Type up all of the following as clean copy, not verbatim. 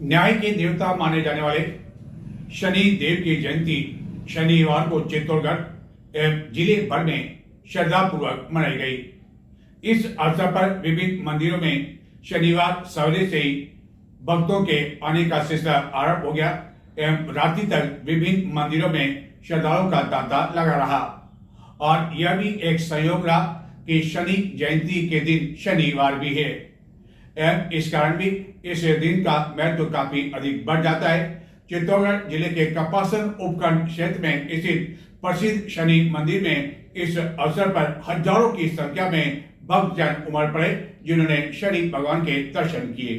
न्याय के देवता माने जाने वाले शनि देव की जयंती शनिवार को चित्तौड़गढ़ एवं जिले भर में श्रद्धापूर्वक मनाई गई। इस अवसर पर विभिन्न मंदिरों में शनिवार सवेरे से ही भक्तों के आने का सिलसिला आरंभ हो गया एवं रात्रि तक विभिन्न मंदिरों में श्रद्धालुओं का तांता लगा रहा। और यह भी एक संयोग रहा कि शनि जयंती के दिन शनिवार भी है एवं इस कारण भी इस दिन का महत्व काफी अधिक बढ़ जाता है। चित्तौड़गढ़ जिले के कपासन उपखंड क्षेत्र में स्थित प्रसिद्ध शनि मंदिर में इस अवसर पर हजारों की संख्या में भक्तजन उमड़ पड़े, जिन्होंने शनि भगवान के दर्शन किए।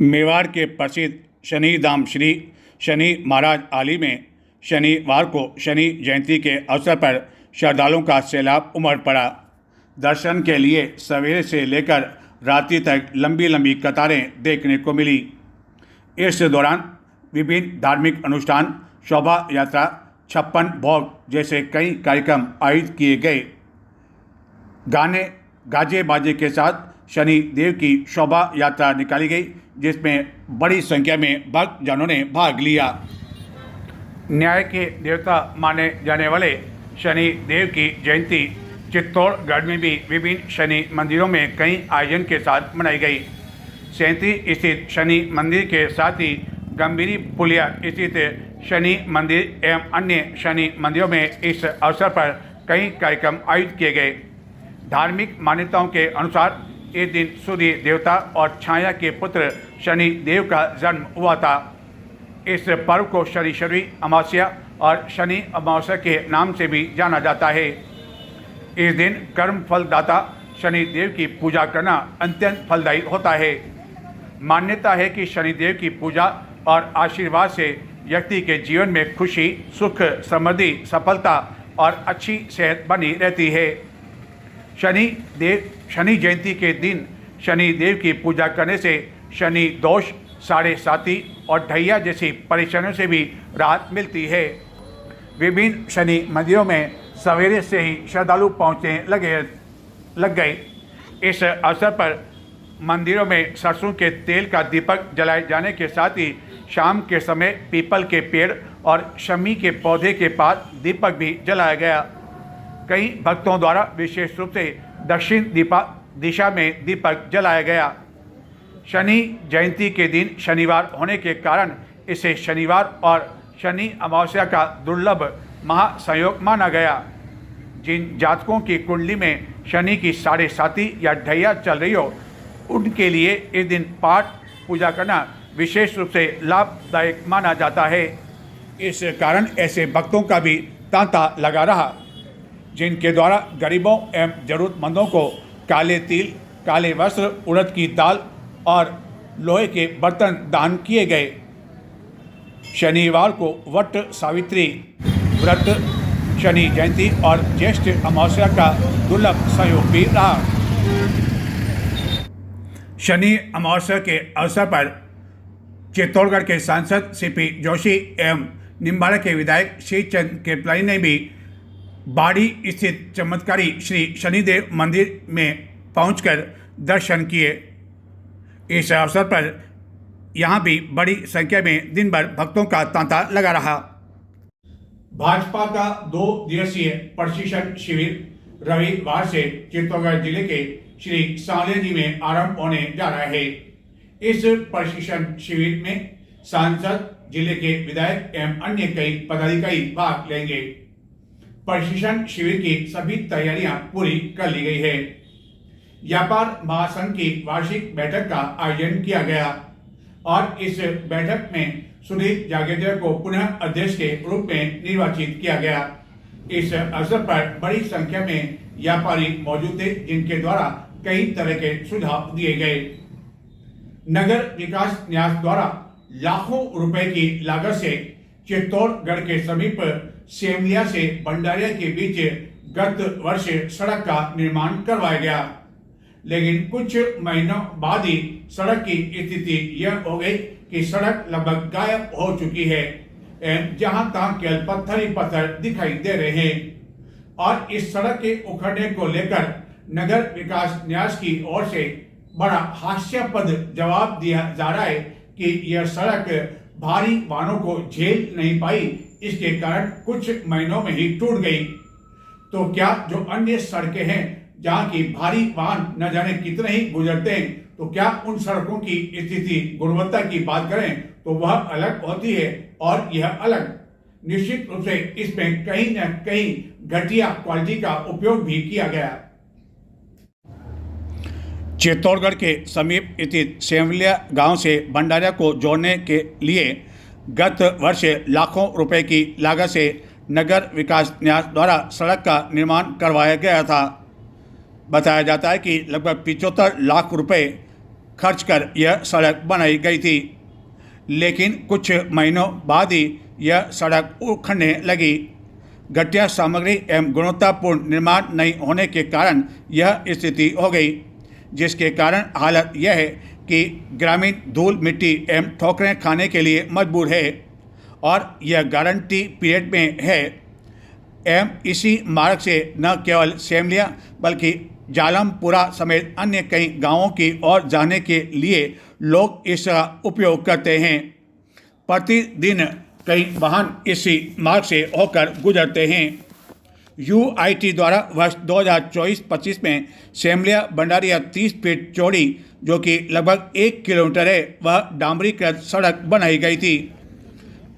मेवाड़ के प्रसिद्ध शनि धाम श्री शनि महाराज आली में शनिवार को शनि जयंती के अवसर पर श्रद्धालुओं का सैलाब उमड़ पड़ा। दर्शन के लिए सवेरे से लेकर रात्रि तक लंबी लंबी कतारें देखने को मिली। इस दौरान विभिन्न धार्मिक अनुष्ठान, शोभा यात्रा, 56 भोग जैसे कई कार्यक्रम आयोजित किए गए। गाने गाजे बाजे के साथ शनि देव की शोभा यात्रा निकाली गई, जिसमें बड़ी संख्या में भक्तजनों ने भाग लिया। न्याय के देवता माने जाने वाले शनि देव की जयंती चित्तौड़गढ़ में भी विभिन्न शनि मंदिरों में कई आयोजन के साथ मनाई गई। सैंती स्थित शनि मंदिर के साथ ही गंभीरी पुलिया स्थित शनि मंदिर एवं अन्य शनि मंदिरों में इस अवसर पर कई कार्यक्रम आयोजित किए गए। धार्मिक मान्यताओं के अनुसार इस दिन सूर्य देवता और छाया के पुत्र शनि देव का जन्म हुआ था। इस पर्व को शनिश्चरी अमावस्या और शनि अमावस्या के नाम से भी जाना जाता है। इस दिन कर्म फलदाता शनि देव की पूजा करना अत्यंत फलदायी होता है। मान्यता है कि शनि देव की पूजा और आशीर्वाद से व्यक्ति के जीवन में खुशी, सुख, समृद्धि, सफलता और अच्छी सेहत बनी रहती है। शनि जयंती के दिन शनि देव की पूजा करने से शनि दोष, साढ़े साती और ढैया जैसी परेशानियों से भी राहत मिलती है। विभिन्न शनि मंदिरों में सवेरे से ही श्रद्धालु पहुँचने लग गए। इस अवसर पर मंदिरों में सरसों के तेल का दीपक जलाए जाने के साथ ही शाम के समय पीपल के पेड़ और शमी के पौधे के पास दीपक भी जलाया गया। कई भक्तों द्वारा विशेष रूप से दक्षिण दिशा में दीपक जलाया गया। शनि जयंती के दिन शनिवार होने के कारण इसे शनिवार और शनि अमावस्या का दुर्लभ महासंयोग माना गया। जिन जातकों की कुंडली में शनि की साढ़े साती या ढैया चल रही हो, उनके लिए इस दिन पाठ पूजा करना विशेष रूप से लाभदायक माना जाता है। इस कारण ऐसे भक्तों का भी तांता लगा रहा, जिनके द्वारा गरीबों एवं जरूरतमंदों को काले तिल, काले वस्त्र, उड़द की दाल और लोहे के बर्तन दान किए गए। शनिवार को वट सावित्री व्रत, शनि जयंती और ज्येष्ठ अमावस्या का दुर्लभ संयोग भी रहा। शनि अमावस्या के अवसर पर चित्तौड़गढ़ के सांसद सीपी जोशी एवं निम्बाड़ा के विधायक श्रीचंद कृपलानी ने भी बाड़ी स्थित चमत्कारी श्री शनिदेव मंदिर में पहुंचकर दर्शन किए। इस अवसर पर यहां भी बड़ी संख्या में दिन भर भक्तों का तांता लगा रहा। भाजपा का 2 दिवसीय प्रशिक्षण शिविर रविवार से चित्तौड़गढ़ जिले के श्री सांवलिया में आरंभ होने जा रहा है। इस प्रशिक्षण शिविर में सांसद, जिले के विधायक एवं अन्य कई पदाधिकारी भाग लेंगे। प्रशिक्षण शिविर की सभी तैयारियां पूरी कर ली गई है। व्यापार महासंघ की वार्षिक बैठक का आयोजन किया गया और इस बैठक में सुनील जागेदर को पुनः अध्यक्ष के रूप में निर्वाचित किया गया। इस अवसर पर बड़ी संख्या में व्यापारी मौजूद थे, जिनके द्वारा कई तरह के सुझाव दिए गए। नगर विकास न्यास द्वारा लाखों रुपए की लागत से चित्तौड़गढ़ के समीप सेमलिया से भंडारिया के बीच गत वर्ष सड़क का निर्माण करवाया गया, लेकिन कुछ महीनों बाद ही सड़क की स्थिति यह हो गई कि सड़क लगभग गायब हो चुकी है। जहां तहां केवल पत्थर ही पत्थर दिखाई दे रहे हैं और इस सड़क के उखड़ने को लेकर नगर विकास न्यास की ओर से बड़ा हास्यास्पद जवाब दिया जा रहा है कि यह सड़क भारी वाहनों को झेल नहीं पाई, इसके कारण कुछ महीनों में ही टूट गई। तो क्या जो अन्य सड़कें हैं जहां की भारी वाहन न जाने कितने ही गुजरते हैं, तो क्या उन सड़कों की स्थिति गुणवत्ता की बात करें तो वह अलग होती है, और यह अलग निश्चित रूप से इसमें कहीं न कहीं घटिया क्वालिटी का उपयोग भी किया गया। चित्तौड़गढ़ के समीप स्थित सेमलिया गांव से भंडारिया को जोड़ने के लिए गत वर्ष लाखों रुपए की लागत से नगर विकास न्यास द्वारा सड़क का निर्माण करवाया गया था। बताया जाता है कि लगभग 75 लाख रुपए खर्च कर यह सड़क बनाई गई थी, लेकिन कुछ महीनों बाद ही यह सड़क उखड़ने लगी। घटिया सामग्री एवं गुणवत्तापूर्ण निर्माण नहीं होने के कारण यह स्थिति हो गई, जिसके कारण हालत यह है कि ग्रामीण धूल मिट्टी एवं ठोकरें खाने के लिए मजबूर है, और यह गारंटी पीरियड में है। एवं इसी मार्ग से न केवल सेमलिया बल्कि जालमपुरा समेत अन्य कई गांवों की ओर जाने के लिए लोग इसका उपयोग करते हैं। प्रतिदिन कई वाहन इसी मार्ग से होकर गुजरते हैं। UIT द्वारा वर्ष 2024-25 में सेमलिया भंडारिया 30 फीट चौड़ी, जो कि लगभग 1 किलोमीटर है, वह डामरीकृत सड़क बनाई गई थी।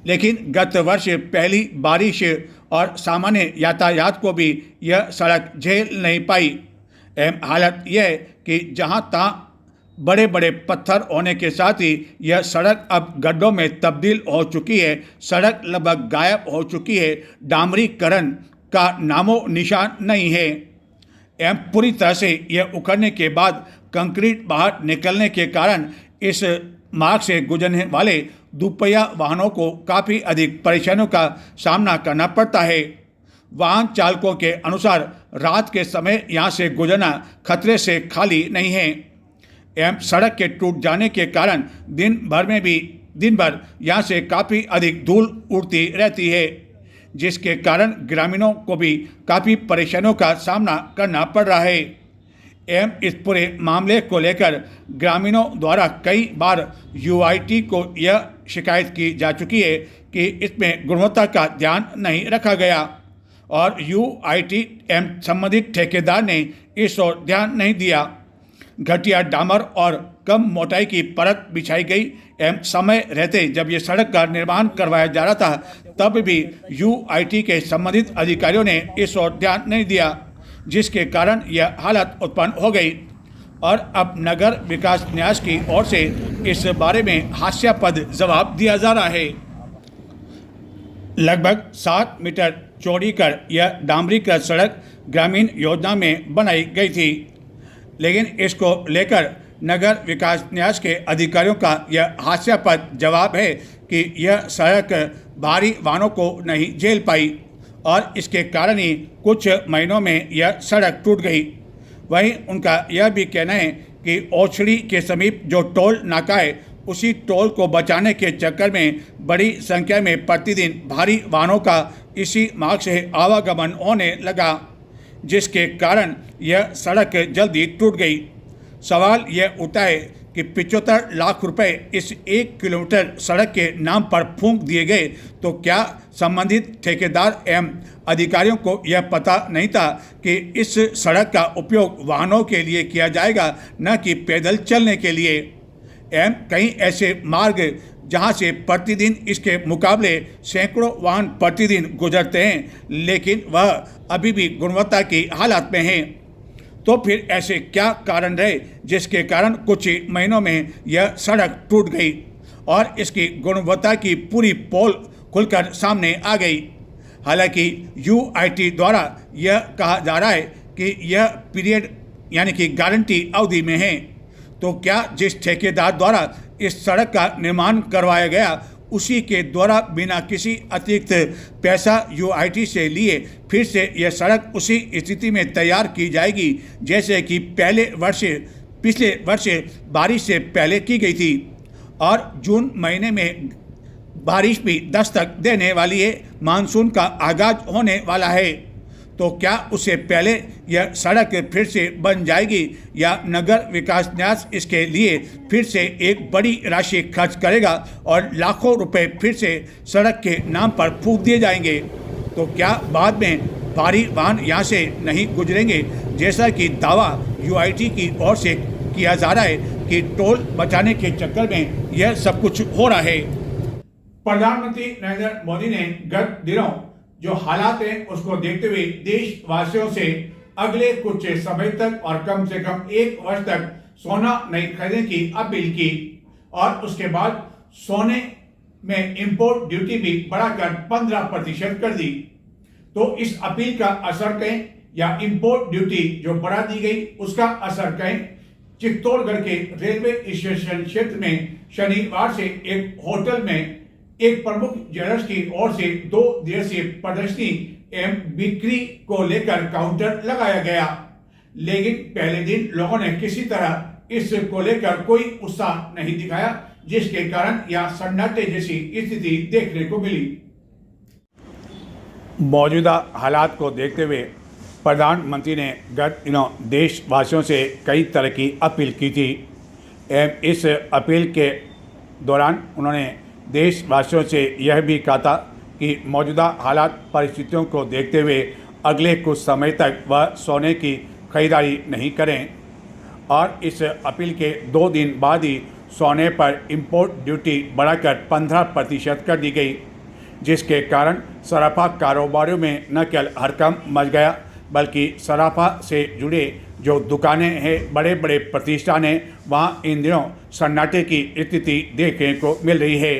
लेकिन गत वर्ष पहली बारिश और सामान्य यातायात को भी यह सड़क झेल नहीं पाई। हालत यह है कि जहां तहां बड़े बड़े पत्थर होने के साथ ही यह सड़क अब गड्ढों में तब्दील हो चुकी है। सड़क लगभग गायब हो चुकी है। डामरीकरण का नामो निशान नहीं है। एवं पूरी तरह से यह उखड़ने के बाद कंक्रीट बाहर निकलने के कारण इस मार्ग से गुजरने वाले दुपहिया वाहनों को काफ़ी अधिक परेशानियों का सामना करना पड़ता है। वाहन चालकों के अनुसार रात के समय यहाँ से गुजरना खतरे से खाली नहीं है। एवं सड़क के टूट जाने के कारण दिन भर यहाँ से काफ़ी अधिक धूल उड़ती रहती है, जिसके कारण ग्रामीणों को भी काफ़ी परेशानियों का सामना करना पड़ रहा है। एवं इस पूरे मामले को लेकर ग्रामीणों द्वारा कई बार UIT को यह शिकायत की जा चुकी है कि इसमें गुणवत्ता का ध्यान नहीं रखा गया, और UIT एवं संबंधित ठेकेदार ने इस ओर ध्यान नहीं दिया। घटिया डामर और कम मोटाई की परत बिछाई गई एवं समय रहते जब ये सड़क का निर्माण करवाया जा रहा था, तब भी UIT के संबंधित अधिकारियों ने इस ओर ध्यान नहीं दिया, जिसके कारण यह हालत उत्पन्न हो गई। और अब नगर विकास न्यास की ओर से इस बारे में हास्यास्पद जवाब दिया जा रहा है। लगभग 7 मीटर चौड़ी कर यह डामरीकृत सड़क ग्रामीण योजना में बनाई गई थी, लेकिन इसको लेकर नगर विकास न्यास के अधिकारियों का यह हास्यास्पद जवाब है कि यह सड़क भारी वाहनों को नहीं झेल पाई, और इसके कारण ही कुछ महीनों में यह सड़क टूट गई। वहीं उनका यह भी कहना है कि ओछड़ी के समीप जो टोल नाका है, उसी टोल को बचाने के चक्कर में बड़ी संख्या में प्रतिदिन भारी वाहनों का इसी मार्ग से आवागमन होने लगा, जिसके कारण यह सड़क जल्दी टूट गई। सवाल यह उठा है कि 75 लाख रुपए इस 1 किलोमीटर सड़क के नाम पर फूंक दिए गए, तो क्या संबंधित ठेकेदार एवं अधिकारियों को यह पता नहीं था कि इस सड़क का उपयोग वाहनों के लिए किया जाएगा, न कि पैदल चलने के लिए। एवं कई ऐसे मार्ग जहां से प्रतिदिन इसके मुकाबले सैकड़ों वाहन प्रतिदिन गुजरते हैं, लेकिन वह अभी भी गुणवत्ता की हालत में हैं। तो फिर ऐसे क्या कारण रहे जिसके कारण कुछ महीनों में यह सड़क टूट गई और इसकी गुणवत्ता की पूरी पोल खुलकर सामने आ गई। हालांकि UIT द्वारा यह कहा जा रहा है कि यह पीरियड यानी कि गारंटी अवधि में है, तो क्या जिस ठेकेदार द्वारा इस सड़क का निर्माण करवाया गया उसी के द्वारा बिना किसी अतिरिक्त पैसा UIT से लिए फिर से यह सड़क उसी स्थिति में तैयार की जाएगी जैसे कि पिछले वर्ष बारिश से पहले की गई थी। और जून महीने में बारिश भी दस्तक देने वाली है, मानसून का आगाज होने वाला है। तो क्या उससे पहले यह सड़क फिर से बन जाएगी या नगर विकास न्यास इसके लिए फिर से एक बड़ी राशि खर्च करेगा और लाखों रुपए फिर से सड़क के नाम पर फूंक दिए जाएंगे? तो क्या बाद में भारी वाहन यहाँ से नहीं गुजरेंगे, जैसा कि दावा यूआईटी की ओर से किया जा रहा है कि टोल बचाने के चक्कर में यह सब कुछ हो रहा है? प्रधानमंत्री नरेंद्र मोदी ने गत दिनों जो हालात हैं उसको देखते हुए देशवासियों से अगले कुछ समय तक और कम से कम 1 वर्ष तक सोना नहीं खरीदने की अपील की और उसके बाद सोने में इंपोर्ट ड्यूटी भी बढ़ाकर 15% कर दी। तो इस अपील का असर कहें या इंपोर्ट ड्यूटी जो बढ़ा दी गई उसका असर कहें, चित्तौड़गढ़ के रेलवे स्टेशन क्षेत्र में शनिवार से एक होटल में एक प्रमुख ज्वेलर्स की ओर से 2 दिवसीय प्रदर्शनी एवं बिक्री को लेकर काउंटर लगाया गया, लेकिन पहले दिन लोगों ने किसी तरह इसको लेकर कोई उत्साह नहीं दिखाया, जिसके कारण यह सन्नाटे जैसी स्थिति देखने को मिली। मौजूदा हालात को देखते हुए प्रधानमंत्री ने गत दिनों देशवासियों से कई तरह की अपील की थी एवं इस अपील के दौरान उन्होंने देशवासियों से यह भी कहा था कि मौजूदा हालात परिस्थितियों को देखते हुए अगले कुछ समय तक वह सोने की खरीदारी नहीं करें और इस अपील के 2 दिन बाद ही सोने पर इंपोर्ट ड्यूटी बढ़ाकर 15% कर दी गई, जिसके कारण सराफा कारोबारियों में न केवल हड़कंप मच गया बल्कि सराफा से जुड़े जो दुकानें हैं, बड़े बड़े प्रतिष्ठान हैं, वहाँ इन दिनों सन्नाटे की स्थिति देखने को मिल रही है।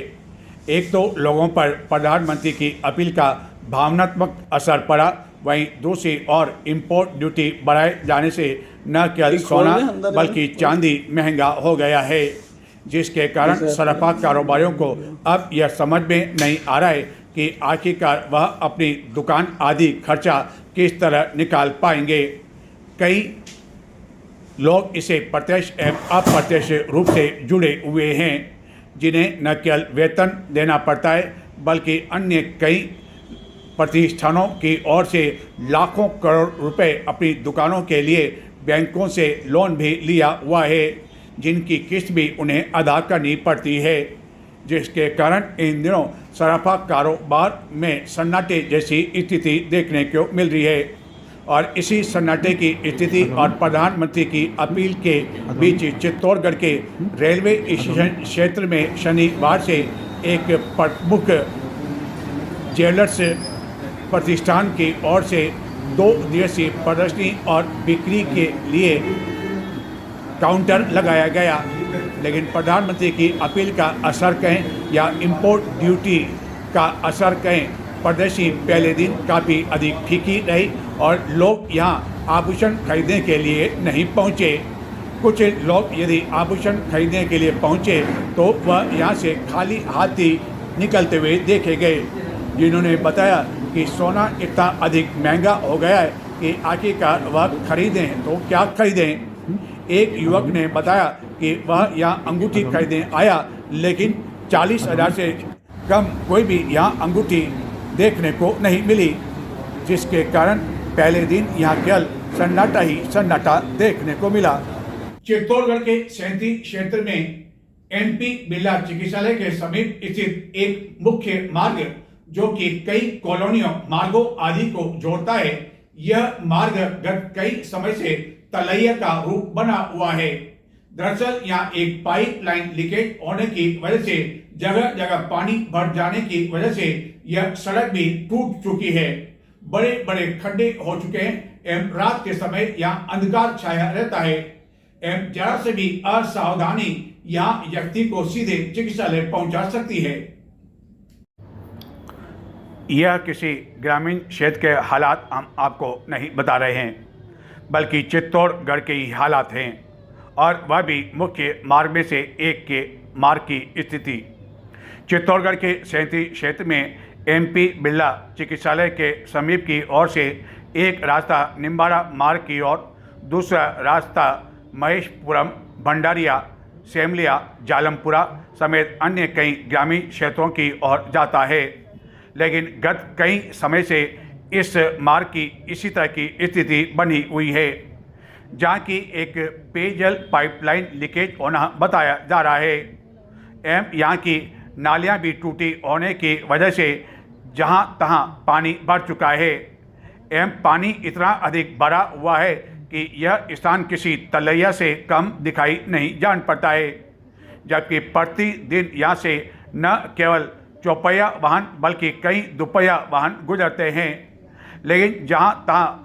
एक तो लोगों पर प्रधानमंत्री की अपील का भावनात्मक असर पड़ा, वहीं दूसरी और इंपोर्ट ड्यूटी बढ़ाए जाने से न केवल सोना बल्कि चांदी महंगा हो गया है, जिसके कारण सराफा कारोबारियों को अब यह समझ में नहीं आ रहा है कि आखिरकार वह अपनी दुकान आदि खर्चा किस तरह निकाल पाएंगे। कई लोग इसे प्रत्यक्ष एवं अप्रत्यक्ष रूप से जुड़े हुए हैं, जिन्हें न केवल वेतन देना पड़ता है बल्कि अन्य कई प्रतिष्ठानों की ओर से लाखों करोड़ रुपए अपनी दुकानों के लिए बैंकों से लोन भी लिया हुआ है, जिनकी किस्त भी उन्हें अदा करनी पड़ती है, जिसके कारण इन दिनों सराफा कारोबार में सन्नाटे जैसी स्थिति देखने को मिल रही है। और इसी सन्नाटे की स्थिति और प्रधानमंत्री की अपील के बीच चित्तौड़गढ़ के रेलवे स्टेशन क्षेत्र में शनिवार से एक प्रमुख ज्वेलर्स प्रतिष्ठान की ओर से 2 दिवसीय प्रदर्शनी और बिक्री के लिए काउंटर लगाया गया, लेकिन प्रधानमंत्री की अपील का असर कहें या इंपोर्ट ड्यूटी का असर कहें, प्रदर्शनी पहले दिन काफ़ी अधिक फीकी रही और लोग यहाँ आभूषण खरीदने के लिए नहीं पहुँचे। कुछ लोग यदि आभूषण खरीदने के लिए पहुँचे तो वह यहाँ से खाली हाथ ही निकलते हुए देखे गए, जिन्होंने बताया कि सोना इतना अधिक महंगा हो गया है कि आखिरकार वह खरीदें तो क्या खरीदें। एक युवक ने बताया कि वह यहाँ अंगूठी खरीदने आया, लेकिन 40,000 से कम कोई भी यहाँ अंगूठी देखने को नहीं मिली, जिसके कारण पहले दिन यहाँ केवल सन्नाटा ही सन्नाटा देखने को मिला। चित्तौड़गढ़ के सैंती क्षेत्र में एमपी बिरला चिकित्सालय के समीप स्थित एक मुख्य मार्ग जो कि कई कॉलोनियों मार्गों आदि को जोड़ता है, यह मार्ग गत कई समय से तलैया का रूप बना हुआ है। दरअसल यहाँ एक पाइपलाइन लीकेज होने की वजह से जगह जगह पानी भर जाने की वजह से यह सड़क भी टूट चुकी है, बड़े बड़े खड्डे हो चुके हैं एवं रात के समय यहाँ अंधकार छाया रहता है एवं जरा से भी असावधानी यहाँ व्यक्ति को सीधे चिकित्सालय पहुंचा सकती है। यह किसी ग्रामीण क्षेत्र के हालात हम आपको नहीं बता रहे हैं, बल्कि चित्तौड़गढ़ के ही हालात हैं और वह भी मुख्य मार्ग में से एक के मार्ग की स्थिति। चित्तौड़गढ़ के सैंती क्षेत्र में एमपी बिरला चिकित्सालय के समीप की ओर से एक रास्ता निम्बाड़ा मार्ग की ओर, दूसरा रास्ता महेशपुरम, भंडारिया, सेमलिया, जालमपुरा समेत अन्य कई ग्रामीण क्षेत्रों की ओर जाता है, लेकिन गत कई समय से इस मार्ग की इसी तरह की स्थिति बनी हुई है, जहाँ की एक पेयजल पाइपलाइन लीकेज होना बताया जा रहा है। एवं यहाँ की नालियाँ भी टूटी होने की वजह से जहाँ तहाँ पानी भर चुका है एवं पानी इतना अधिक भरा हुआ है कि यह स्थान किसी तलैया से कम दिखाई नहीं जान पड़ता है। जबकि प्रतिदिन यहाँ से न केवल चौपहिया वाहन बल्कि कई दुपहिया वाहन गुजरते हैं, लेकिन जहाँ तहाँ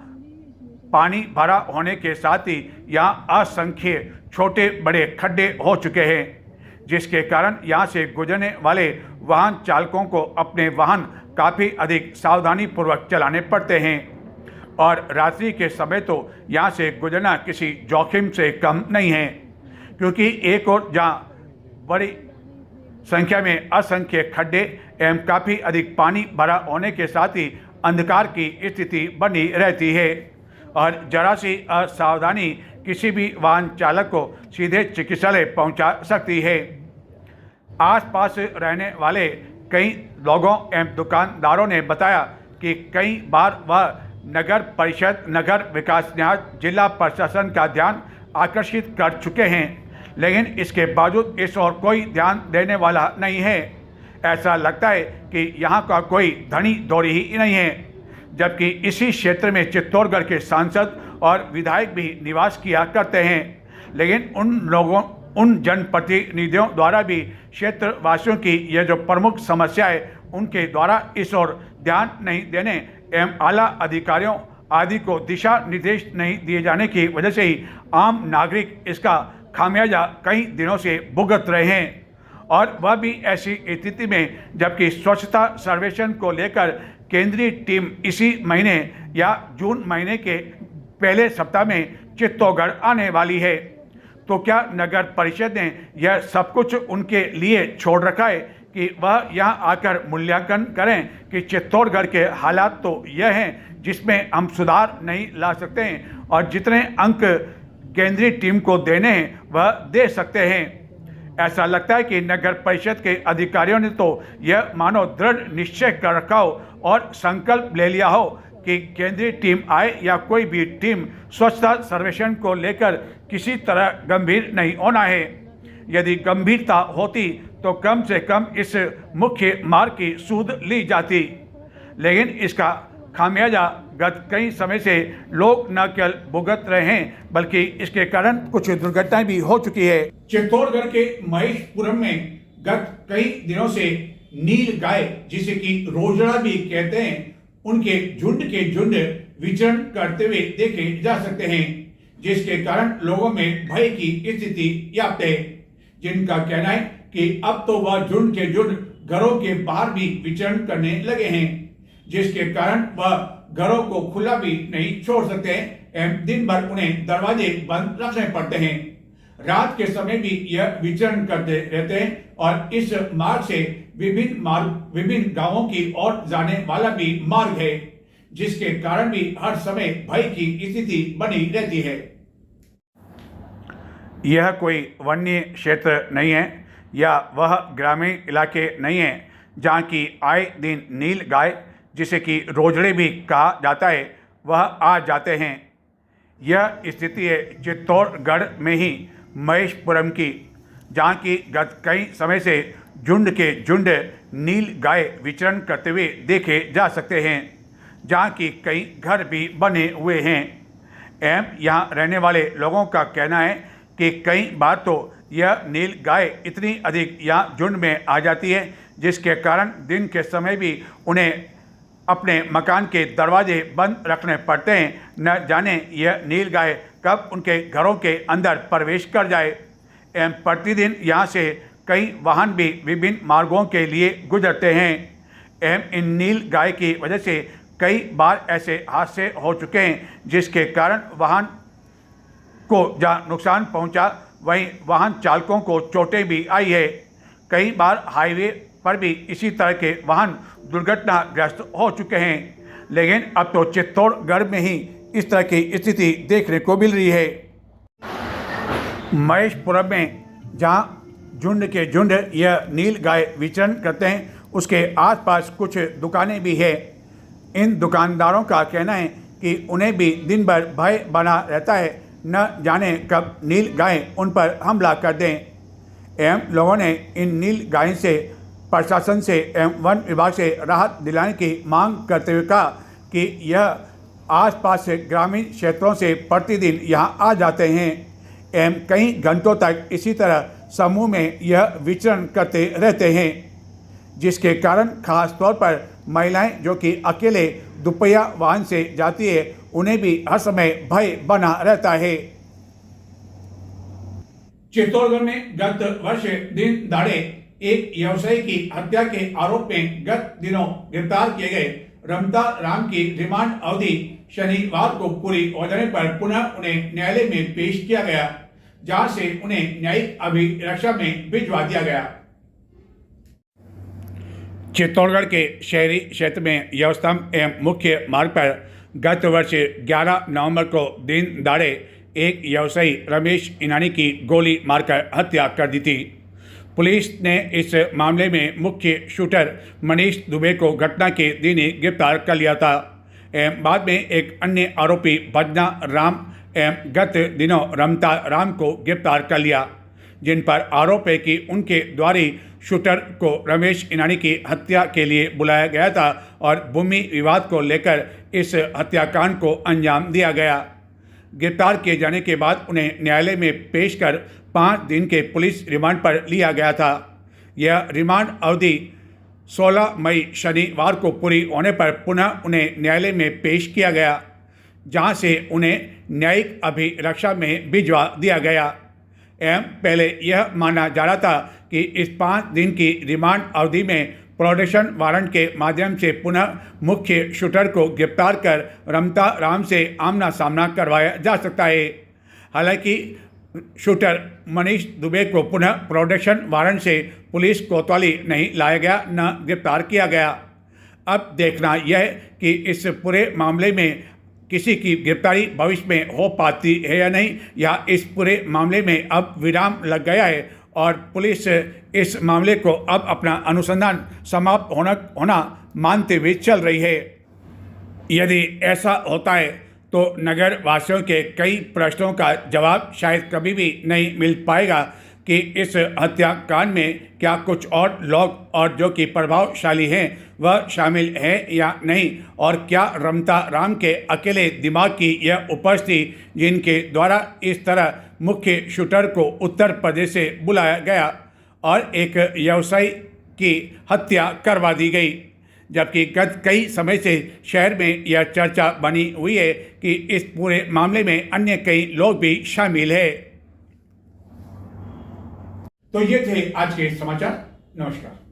पानी भरा होने के साथ ही यहाँ असंख्य छोटे बड़े खड्डे हो चुके हैं, जिसके कारण यहाँ से गुजरने वाले वाहन चालकों को अपने वाहन काफ़ी अधिक सावधानीपूर्वक चलाने पड़ते हैं। और रात्रि के समय तो यहाँ से गुजरना किसी जोखिम से कम नहीं है, क्योंकि एक और जहाँ बड़ी संख्या में असंख्य खड्डे एवं काफ़ी अधिक पानी भरा होने के साथ ही अंधकार की स्थिति बनी रहती है और जरा सी असावधानी किसी भी वाहन चालक को सीधे चिकित्सालय पहुंचा सकती है। आसपास रहने वाले कई लोगों एवं दुकानदारों ने बताया कि कई बार वह नगर परिषद, नगर विकास न्यास, जिला प्रशासन का ध्यान आकर्षित कर चुके हैं, लेकिन इसके बावजूद इस ओर कोई ध्यान देने वाला नहीं है। ऐसा लगता है कि यहाँ का कोई धनी दौड़ी ही नहीं है, जबकि इसी क्षेत्र में चित्तौड़गढ़ के सांसद और विधायक भी निवास किया करते हैं, लेकिन उन जनप्रतिनिधियों द्वारा भी क्षेत्रवासियों की यह जो प्रमुख समस्या है उनके द्वारा इस ओर ध्यान नहीं देने एवं आला अधिकारियों आदि को दिशा निर्देश नहीं दिए जाने की वजह से ही आम नागरिक इसका खामियाजा कई दिनों से भुगत रहे हैं। और वह भी ऐसी स्थिति में जबकि स्वच्छता सर्वेक्षण को लेकर केंद्रीय टीम इसी महीने या जून महीने के पहले सप्ताह में चित्तौड़गढ़ आने वाली है, तो क्या नगर परिषद ने यह सब कुछ उनके लिए छोड़ रखा है कि वह यहां आकर मूल्यांकन करें कि चित्तौड़गढ़ के हालात तो यह हैं जिसमें हम सुधार नहीं ला सकते हैं और जितने अंक केंद्रीय टीम को देने हैं वह दे सकते हैं। ऐसा लगता है कि नगर परिषद के अधिकारियों ने तो यह मानो दृढ़ निश्चय कर रखा हो और संकल्प ले लिया हो कि केंद्रीय टीम आए या कोई भी टीम स्वच्छता सर्वेक्षण को लेकर किसी तरह गंभीर नहीं होना है। यदि गंभीरता होती तो कम से कम इस मुख्य मार्ग की सूद ली जाती, लेकिन इसका खामियाजा गत कई समय से लोग न केवल भुगत रहे हैं बल्कि इसके कारण कुछ दुर्घटनाएं भी हो चुकी है। चित्तौड़गढ़ के महेशपुरम में गत कई दिनों से नील गाय, जिसे कि रोजड़ा भी कहते हैं, उनके झुंड विचरण करते हुए देखे जा सकते हैं, जिसके कारण लोगों में भय की स्थिति व्याप्त है, जिनका कहना है कि अब तो वह झुंड के झुंड घरों के बाहर भी विचरण करने लगे हैं, जिसके कारण वह घरों को खुला भी नहीं छोड़ सकते एवं दिन भर उन्हें दरवाजे बंद रखने पड़ते हैं। रात के समय भी यह विचरण करते रहते हैं और इस मार्ग से विभिन्न गांवों की ओर जाने वाला भी मार्ग है, जिसके कारण भी हर समय भय की स्थिति बनी रहती है। यह कोई वन्य क्षेत्र नहीं है या वह ग्रामीण इलाके नहीं है जहाँ की आए दिन नील गाय, जिसे कि रोजड़े भी कहा जाता है, वह आ जाते हैं। यह स्थिति है चित्तौड़गढ़ में ही महेशपुरम की, जहाँ की गत कई समय से झुंड के झुंड नील गाय विचरण करते हुए देखे जा सकते हैं, जहाँ की कई घर भी बने हुए हैं एवं यहाँ रहने वाले लोगों का कहना है कि कई बार तो यह नील गाय इतनी अधिक यहाँ झुंड में आ जाती है, जिसके कारण दिन के समय भी उन्हें अपने मकान के दरवाजे बंद रखने पड़ते हैं, न जाने यह नील गाय कब उनके घरों के अंदर प्रवेश कर जाए। एवं प्रतिदिन यहाँ से कई वाहन भी विभिन्न मार्गों के लिए गुजरते हैं एवं इन नील गाय की वजह से कई बार ऐसे हादसे हो चुके हैं, जिसके कारण वाहन को जहाँ नुकसान पहुँचा वहीं वाहन चालकों को चोटें भी आई है। कई बार हाईवे पर भी इसी तरह के वाहन दुर्घटनाग्रस्त हो चुके हैं, लेकिन अब तो चित्तौड़गढ़ में ही इस तरह की स्थिति देखने को मिल रही है। महेशपुरम में जहां झुंड के झुंड यह नील गाय विचरण करते हैं, उसके आसपास कुछ दुकानें भी हैं इन दुकानदारों का कहना है कि उन्हें भी दिन भर भय बना रहता है, न जाने कब नील गाय उन पर हमला कर दें। एवं लोगों ने इन नील गाय से प्रशासन से एवं वन विभाग से राहत दिलाने की मांग करते हुए कहा कि यह आसपास से ग्रामीण क्षेत्रों से प्रतिदिन यहां आ जाते हैं एवं कई घंटों तक इसी तरह समूह में यह विचरण करते रहते हैं, जिसके कारण खास तौर पर महिलाएं जो कि अकेले दुपहिया वाहन से जाती है, उन्हें भी हर समय भय बना रहता है। चित्तौड़गढ़ में गत वर्ष दिन दहाड़े एक व्यवसायी की हत्या के आरोप में गत दिनों गिरफ्तार किए गए रमता राम की रिमांड अवधि शनिवार को पूरी हो जाने पर पुनः उन्हें न्यायालय में पेश किया गया, जहां से उन्हें न्यायिक अभिरक्षा में भिजवा दिया गया। चित्तौड़गढ़ के शहरी क्षेत्र में यवस्तंभ एवं मुख्य मार्ग पर गत वर्ष 11 नवंबर को दिन दहाड़े एक व्यवसायी रमेश इनानी की गोली मारकर हत्या कर दी थी। पुलिस ने इस मामले में मुख्य शूटर मनीष दुबे को घटना के दिन ही गिरफ्तार कर लिया था एवं बाद में एक अन्य आरोपी भजना राम एवं गत दिनों रमता राम को गिरफ्तार कर लिया, जिन पर आरोप है कि उनके द्वारा शूटर को रमेश इनानी की हत्या के लिए बुलाया गया था और भूमि विवाद को लेकर इस हत्याकांड को अंजाम दिया गया। गिरफ्तार किए जाने के बाद उन्हें न्यायालय में पेश कर 5 दिन के पुलिस रिमांड पर लिया गया था। यह रिमांड अवधि 16 मई शनिवार को पूरी होने पर पुनः उन्हें न्यायालय में पेश किया गया, जहां से उन्हें न्यायिक अभिरक्षा में भिजवा दिया गया। एवं पहले यह माना जा रहा था कि इस 5 दिन की रिमांड अवधि में प्रोडक्शन वारंट के माध्यम से पुनः मुख्य शूटर को गिरफ्तार कर रमता राम से आमना सामना करवाया जा सकता है। हालांकि शूटर मनीष दुबे को पुनः प्रोडक्शन वारंट से पुलिस कोतवाली नहीं लाया गया, न गिरफ्तार किया गया। अब देखना यह है कि इस पूरे मामले में किसी की गिरफ्तारी भविष्य में हो पाती है या नहीं, या इस पूरे मामले में अब विराम लग गया है और पुलिस इस मामले को अब अपना अनुसंधान समाप्त होना मानते हुए चल रही है। यदि ऐसा होता है तो नगर वासियों के कई प्रश्नों का जवाब शायद कभी भी नहीं मिल पाएगा कि इस हत्याकांड में क्या कुछ और लोग और जो कि प्रभावशाली हैं वह शामिल है या नहीं, और क्या रमता राम के अकेले दिमाग की यह उपस्थिति जिनके द्वारा इस तरह मुख्य शूटर को उत्तर प्रदेश से बुलाया गया और एक व्यवसायी की हत्या करवा दी गई, जबकि गत कई समय से शहर में यह चर्चा बनी हुई है कि इस पूरे मामले में अन्य कई लोग भी शामिल हैं। तो ये थे आज के समाचार। नमस्कार।